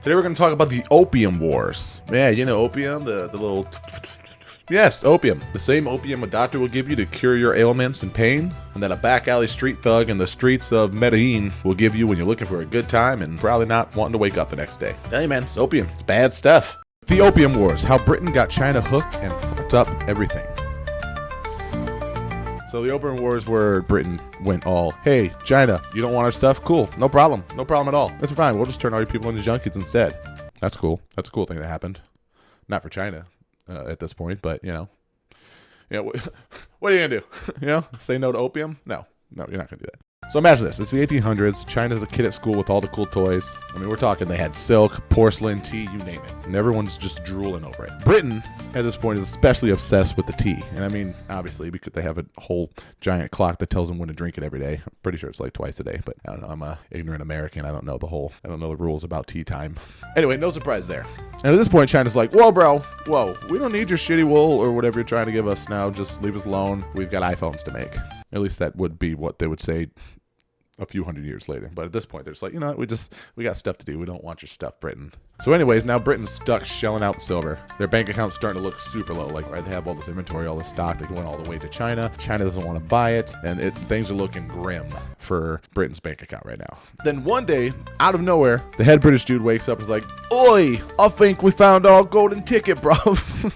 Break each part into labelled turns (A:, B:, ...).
A: Today we're going to talk about the Opium Wars. Yeah, you know Opium, the little... Yes, Opium. The same opium a doctor will give you to cure your ailments and pain, and that a back alley street thug in the streets of Medellin will give you when you're looking for a good time and probably not wanting to wake up the next day. Hey man, it's opium. It's bad stuff. The Opium Wars, how Britain got China hooked and fucked up everything. So the Opium Wars where Britain went all, hey, China, you don't want our stuff? Cool, no problem. No problem at all. That's fine. We'll just turn all your people into junkies instead. That's cool. That's a cool thing that happened. Not for China at this point, but, you know, what are you going to do? You know, say no to opium? No, you're not going to do that. So imagine this. It's the 1800s. China's a kid at school with all the cool toys. I mean, we're talking they had silk, porcelain, tea, you name it. And everyone's just drooling over it. Britain, at this point, is especially obsessed with the tea. And I mean, obviously, because they have a whole giant clock that tells them when to drink it every day. I'm pretty sure it's like twice a day. But I don't know. I'm an ignorant American. I don't know the rules about tea time. Anyway, no surprise there. And at this point, China's like, whoa, bro. Whoa, we don't need your shitty wool or whatever you're trying to give us now. Just leave us alone. We've got iPhones to make. At least that would be what they would say a few hundred years later. But at this point, they're just like, you know what, we got stuff to do. We don't want your stuff, Britain. So anyways, now Britain's stuck shelling out silver. Their bank account's starting to look super low. Like, right, they have all this inventory, all this stock. They went all the way to China. China doesn't want to buy it. And things are looking grim for Britain's bank account right now. Then one day, out of nowhere, the head British dude wakes up and is like, oi, I think we found our golden ticket, bruv.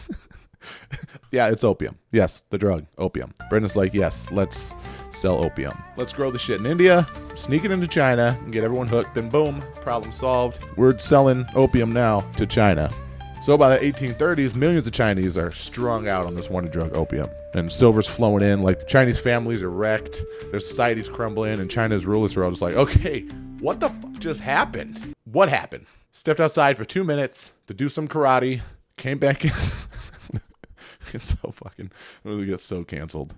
A: Yeah, it's opium. Yes, the drug, opium. Britain's like, yes, let's sell opium. Let's grow the shit in India, sneak it into China, and get everyone hooked, and boom, problem solved. We're selling opium now to China. So by the 1830s, millions of Chinese are strung out on this one drug, opium. And silver's flowing in, like Chinese families are wrecked, their society's crumbling, and China's rulers are all just like, okay, what the fuck just happened? What happened? Stepped outside for 2 minutes to do some karate, came back in. It's so fucking, I'm gonna get so canceled.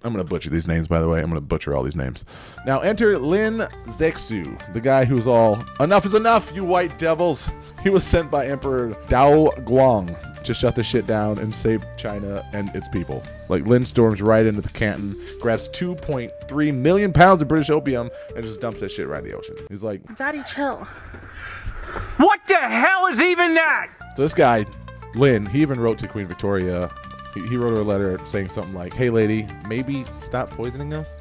A: I'm gonna butcher these names, by the way. I'm gonna butcher all these names. Now enter Lin Zexu, the guy who's all, enough is enough, you white devils. He was sent by Emperor Dao Guang to shut the shit down and save China and its people. Like, Lin storms right into the canton, grabs 2.3 million pounds of British opium, and just dumps that shit right in the ocean. He's like,
B: Daddy, chill.
C: What the hell is even that?
A: So this guy, Lin, he even wrote to Queen Victoria. He wrote her a letter saying something like, hey lady, maybe stop poisoning us.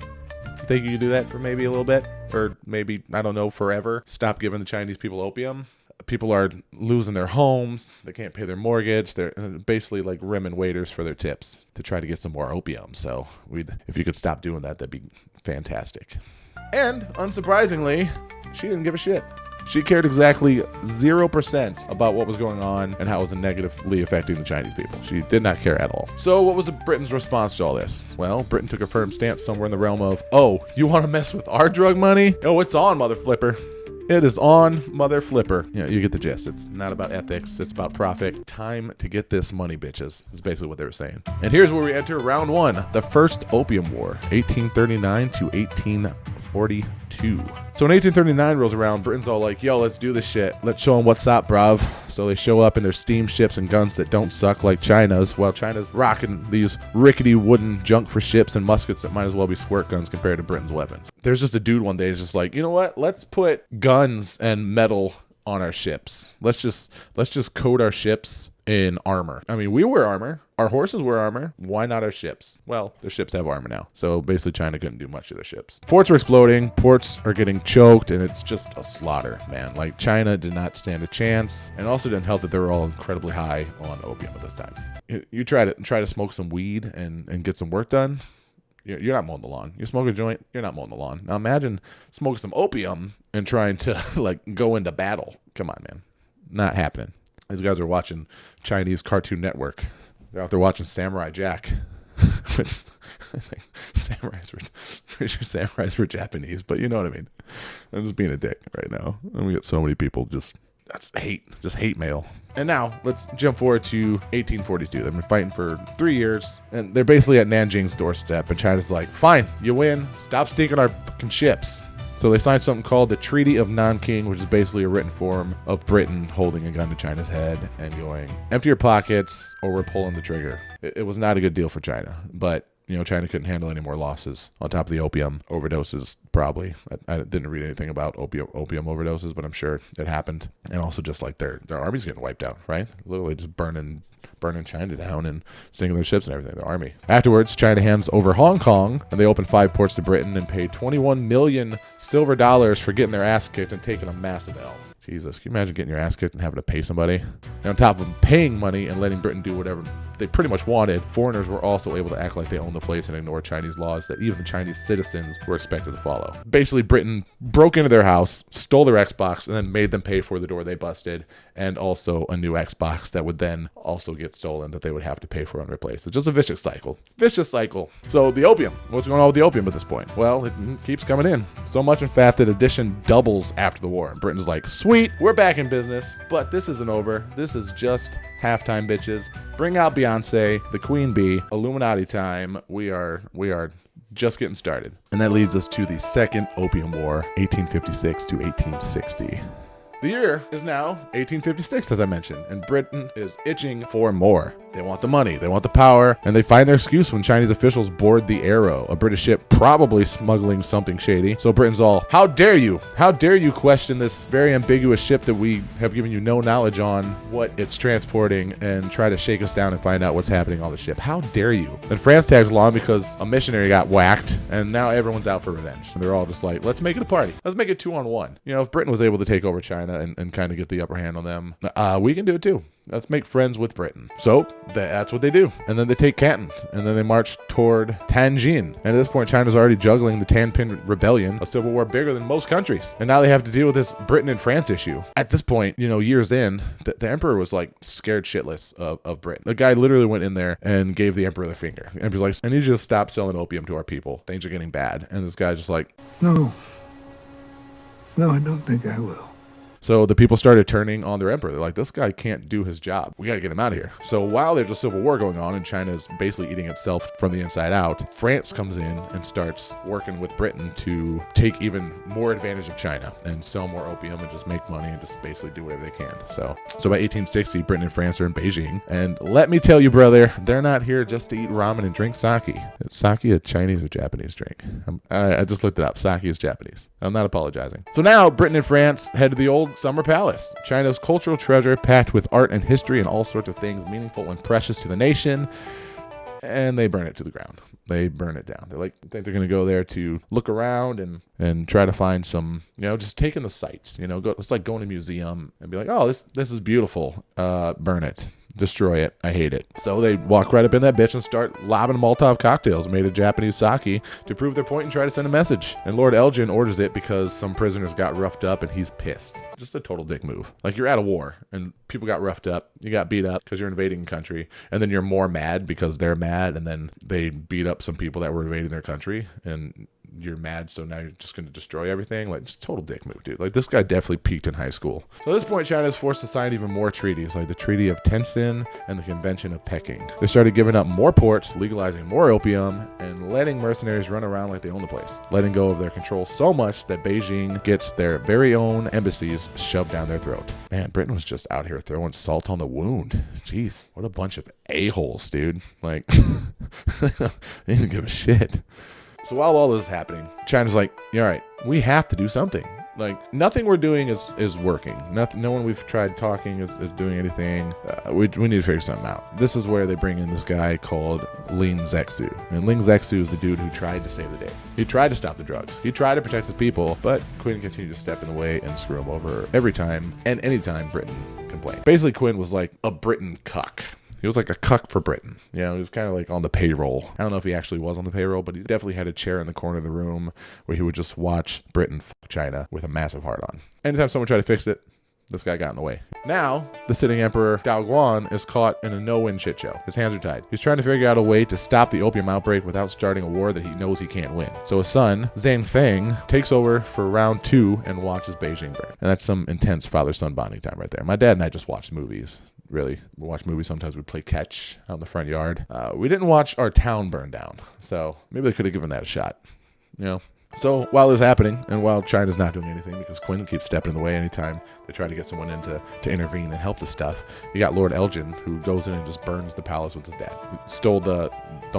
A: Think you could do that for maybe a little bit? Or maybe, I don't know, forever? Stop giving the Chinese people opium. People are losing their homes. They can't pay their mortgage. They're basically like rimming waiters for their tips to try to get some more opium. So if you could stop doing that, that'd be fantastic. And unsurprisingly, she didn't give a shit. She cared exactly 0% about what was going on and how it was negatively affecting the Chinese people. She did not care at all. So what was Britain's response to all this? Well, Britain took a firm stance somewhere in the realm of, oh, you want to mess with our drug money? Oh, it's on, mother flipper. It is on, mother flipper. You know, you get the gist. It's not about ethics. It's about profit. Time to get this money, bitches. Is basically what they were saying. And here's where we enter round one, the first Opium War, 1839 to 1842. So in 1839 rolls around, Britain's all like, yo, let's do this shit. Let's show them what's up, bruv. So they show up in their steamships and guns that don't suck like China's, while China's rocking these rickety wooden junk for ships and muskets that might as well be squirt guns compared to Britain's weapons. There's just a dude one day who's just like, you know what? Let's put guns and metal on our ships. Let's just coat our ships in armor. I mean, we wear armor. Our horses wear armor. Why not our ships? Well, their ships have armor now. So basically China couldn't do much to their ships. Forts are exploding. Ports are getting choked. And it's just a slaughter, man. Like, China did not stand a chance. And also didn't help that they were all incredibly high on opium at this time. You try to smoke some weed and get some work done. You're not mowing the lawn. You smoke a joint, you're not mowing the lawn. Now imagine smoking some opium and trying to like go into battle. Come on, man. Not happening. These guys are watching Chinese Cartoon Network. They're out there watching Samurai Jack. Which, pretty sure samurais were Japanese, but you know what I mean. I'm just being a dick right now. And we get so many people that's hate mail. And now let's jump forward to 1842. They've been fighting for 3 years, and they're basically at Nanjing's doorstep. And China's like, fine, you win. Stop stealing our fucking ships. So they signed something called the Treaty of Nanking, which is basically a written form of Britain holding a gun to China's head and going, empty your pockets or we're pulling the trigger. It was not a good deal for China, but China couldn't handle any more losses on top of the opium overdoses. Probably, I didn't read anything about opium overdoses, but I'm sure it happened. And also just like their army's getting wiped out, right? Literally just burning China down and sinking their ships and everything, the army. Afterwards, China hands over Hong Kong, and they opened 5 ports to Britain and paid 21 million silver dollars for getting their ass kicked and taking a massive L. Jesus, can you imagine getting your ass kicked and having to pay somebody? And on top of paying money and letting Britain do whatever they pretty much wanted, foreigners were also able to act like they owned the place and ignore Chinese laws that even the Chinese citizens were expected to follow. Basically, Britain broke into their house, stole their Xbox, and then made them pay for the door they busted, and also a new Xbox that would then also get stolen that they would have to pay for and replace. It's just a vicious cycle. Vicious cycle. So the opium. What's going on with the opium at this point? Well, it keeps coming in. So much, in fact, that addition doubles after the war. And Britain's like, sweet, we're back in business, but this isn't over. This is just halftime, bitches. Bring out Beyonce, the Queen Bee, Illuminati time. We are just getting started. And that leads us to the Second Opium War, 1856 to 1860. The year is now 1856, as I mentioned, and Britain is itching for more. They want the money, they want the power, and they find their excuse when Chinese officials board the Arrow, a British ship probably smuggling something shady. So Britain's all, how dare you? How dare you question this very ambiguous ship that we have given you no knowledge on what it's transporting and try to shake us down and find out what's happening on the ship? How dare you? And France tags along because a missionary got whacked, and now everyone's out for revenge. And they're all just like, let's make it a party. Let's make it 2-on-1. If Britain was able to take over China and kind of get the upper hand on them, we can do it too. Let's make friends with Britain. So that's what they do. And then they take Canton. And then they march toward Tianjin. And at this point, China's already juggling the Tanpin Rebellion, a civil war bigger than most countries. And now they have to deal with this Britain and France issue. At this point, years in, the emperor was like scared shitless of Britain. The guy literally went in there and gave the emperor the finger. The emperor's like, I need you to stop selling opium to our people. Things are getting bad. And this guy's just like,
B: No, I don't think I will.
A: So the people started turning on their emperor. They're like, this guy can't do his job. We got to get him out of here. So while there's a civil war going on and China's basically eating itself from the inside out, France comes in and starts working with Britain to take even more advantage of China and sell more opium and just make money and just basically do whatever they can. So by 1860, Britain and France are in Beijing. And let me tell you, brother, they're not here just to eat ramen and drink sake. Is sake a Chinese or Japanese drink? I just looked it up. Sake is Japanese. I'm not apologizing. So now Britain and France head to the old Summer Palace, China's cultural treasure packed with art and history and all sorts of things meaningful and precious to the nation. And they burn it to the ground. They burn it down. They think they're going to go there to look around and try to find some, just taking the sights. It's like going to a museum and be like, oh, this is beautiful. Burn it. Destroy it. I hate it. So they walk right up in that bitch and start lobbing Molotov cocktails made of Japanese sake to prove their point and try to send a message. And Lord Elgin orders it because some prisoners got roughed up and he's pissed. Just a total dick move. Like, you're at a war and people got roughed up. You got beat up because you're invading a country, and then you're more mad because they're mad, and then they beat up some people that were invading their country, and you're mad, so now you're just going to destroy everything. Like, just total dick move, dude. Like, this guy definitely peaked in high school. So at this point, China is forced to sign even more treaties, like the Treaty of Tencin and the Convention of Peking. They started giving up more ports, legalizing more opium, and letting mercenaries run around like they own the place, letting go of their control so much that Beijing gets their very own embassies shoved down their throat. Man, Britain was just out here throwing salt on the wound. Jeez, what a bunch of a-holes, dude. Like, they didn't give a shit. So while all this is happening, China's like, yeah, all right, we have to do something. Like, nothing we're doing is working. No one we've tried talking is doing anything. We need to figure something out. This is where they bring in this guy called Lin Zexu. And Lin Zexu is the dude who tried to save the day. He tried to stop the drugs. He tried to protect his people, but Quinn continued to step in the way and screw him over every time and anytime Britain complained. Basically, Quinn was like a Britain cuck. He was like a cuck for Britain. He was kind of like on the payroll. I don't know if he actually was on the payroll, but he definitely had a chair in the corner of the room where he would just watch Britain fuck China with a massive heart on. Anytime someone tried to fix it, this guy got in the way. Now, the sitting emperor Daoguan is caught in a no-win shit show. His hands are tied. He's trying to figure out a way to stop the opium outbreak without starting a war that he knows he can't win. So his son, Zhang Feng, takes over for round 2 and watches Beijing burn. And that's some intense father-son bonding time right there. My dad and I just watched movies. Really, we watch movies. Sometimes we play catch out in the front yard. We didn't watch our town burn down, so maybe they could have given that a shot. So while this is happening, and while China's not doing anything because Quinn keeps stepping in the way anytime they try to get someone in to intervene and help the stuff, you got Lord Elgin, who goes in and just burns the palace with his dad. He stole the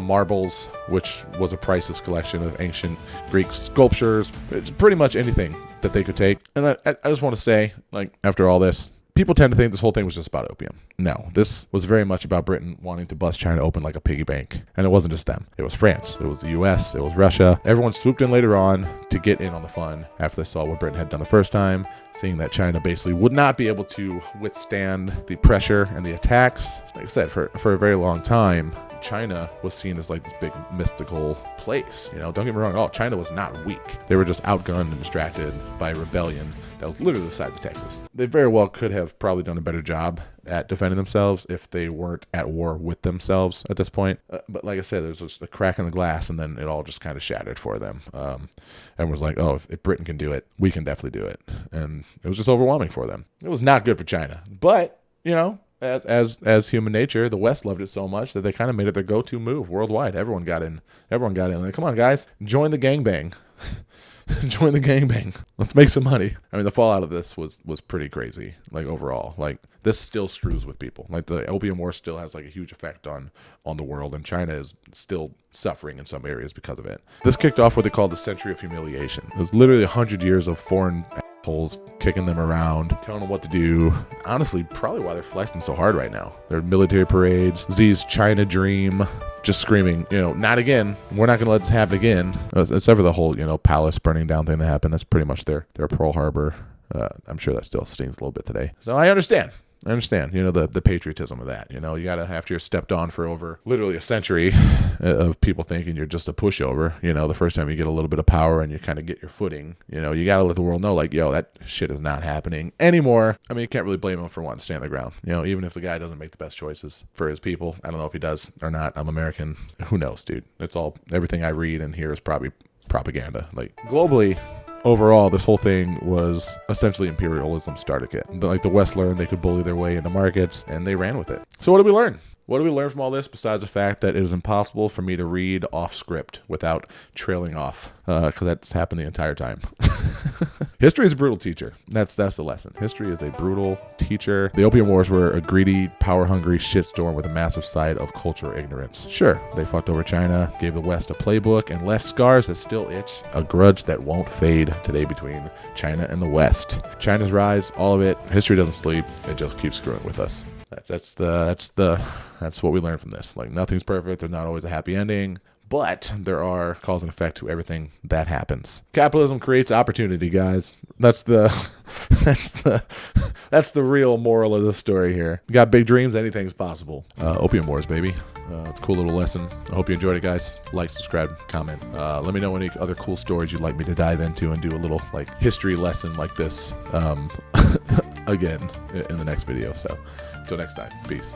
A: marbles, which was a priceless collection of ancient Greek sculptures, pretty much anything that they could take. And I just want to say, like, after all this, people tend to think this whole thing was just about opium. No, this was very much about Britain wanting to bust China open like a piggy bank. And it wasn't just them. It was France. It was the US. It was Russia. Everyone swooped in later on to get in on the fun after they saw what Britain had done the first time, seeing that China basically would not be able to withstand the pressure and the attacks. Like I said, for a very long time, China was seen as like this big mystical place. You know, don't get me wrong at all. China was not weak. They were just outgunned and distracted by a rebellion that was literally the size of Texas. They very well could have probably done a better job at defending themselves if they weren't at war with themselves at this point. But like I said, there's just a crack in the glass, and then it all just kind of shattered for them. And was like, oh, if Britain can do it, we can definitely do it. And it was just overwhelming for them. It was not good for China. But, you know, as human nature, the West loved it so much that they kind of made it their go-to move worldwide. Everyone got in. Like, come on, guys, join the gangbang. Join the gangbang. Let's make some money. I mean, the fallout of this was pretty crazy. Like, overall, like, this still screws with people. Like, the Opium War still has like a huge effect on the world, and China is still suffering in some areas because of it. This kicked off what they called the Century of Humiliation. It was literally 100 years of foreign assholes kicking them around, telling them what to do. Honestly, probably why they're flexing so hard right now. Their military parades, Xi's China dream, just screaming, you know, not again. We're not going to let this happen again. Except for the whole, you know, palace burning down thing that happened. That's pretty much their Pearl Harbor. I'm sure that still stings a little bit today. So I understand, you know, the patriotism of that. You know, you got to, after you're stepped on for over literally a century of people thinking you're just a pushover, you know, the first time you get a little bit of power and you kind of get your footing, you know, you got to let the world know, like, yo, that shit is not happening anymore. I mean, you can't really blame him for wanting to stand the ground, you know, even if the guy doesn't make the best choices for his people. I don't know if he does or not. I'm American. Who knows, dude? It's all, everything I read and hear is probably propaganda. Like, globally, overall, this whole thing was essentially imperialism starter kit. Like, the West learned they could bully their way into markets, and they ran with it. So what did we learn? What do we learn from all this besides the fact that it is impossible for me to read off script without trailing off? Because that's happened the entire time. History is a brutal teacher. That's the lesson. History is a brutal teacher. The Opium Wars were a greedy, power-hungry shitstorm with a massive side of cultural ignorance. Sure, they fucked over China, gave the West a playbook, and left scars that still itch, a grudge that won't fade today between China and the West. China's rise, all of it. History doesn't sleep. It just keeps screwing with us. That's what we learned from this. Like, nothing's perfect. There's not always a happy ending, but there are cause and effect to everything that happens. Capitalism creates opportunity, guys. That's the real moral of the story here. You got big dreams, anything's possible. Opium Wars, baby. Cool little lesson. I hope you enjoyed it, guys. Like, subscribe, comment. Let me know any other cool stories you'd like me to dive into and do a little like history lesson like this again in the next video. So until next time, peace.